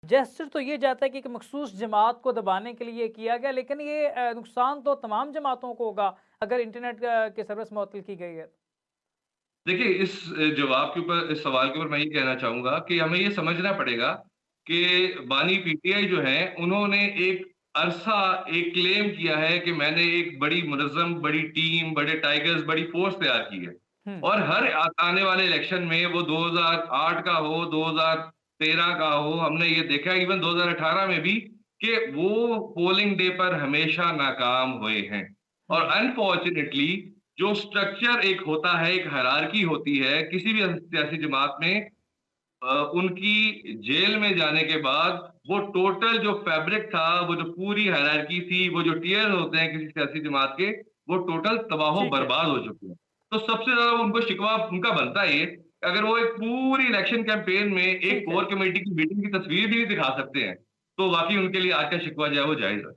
Gesture तो ये जाता है कि एक मखसूस जमात को दबाने के लिए किया गया, लेकिन ये नुकसान तो तमाम जमातों को होगा अगर इंटरनेट की सर्विस मुअत्तल की गई है। देखिए, इस जवाब के ऊपर, इस सवाल के ऊपर मैं ये कहना चाहूँगा कि हमें ये समझना पड़ेगा कि बानी पीटीआई जो हैं, उन्होंने एक अरसा एक क्लेम किया है कि मैंने एक बड़ी मुनज़्ज़म, बड़ी टीम, बड़े टाइगर्स, बड़ी फ़ोर्स तैयार की है। हुँ, और हर आने वाले इलेक्शन में वो 2008 का हो, 2013 का हो, हमने ये देखा है इवन 2018 में भी कि वो पोलिंग डे पर हमेशा नाकाम हुए हैं। और हुँ, अनफॉर्च्यूनेटली जो स्ट्रक्चर एक होता है, एक हायरार्की होती है, किसी भी सियासी जमात में उनकी जेल में जाने के बाद वो टोटल जो फैब्रिक था, वो जो पूरी हायरार्की थी, वो जो टियर्स होते हैं किसी सियासी जमात के, वो टोटल ठीक है, तबाह-ओ-बर्बाद हो चुके हैं। तो सबसे ज़्यादा उनको शिकवा उनका बनता है ये, अगर वो एक पूरी इलेक्शन कैंपेन में एक ठीक है। कोर कमेटी की मीटिंग की तस्वीर भी नहीं दिखा सकते हैं, तो वाक़ई उनके लिए आज का शिकवा जो है वो जायज़ है।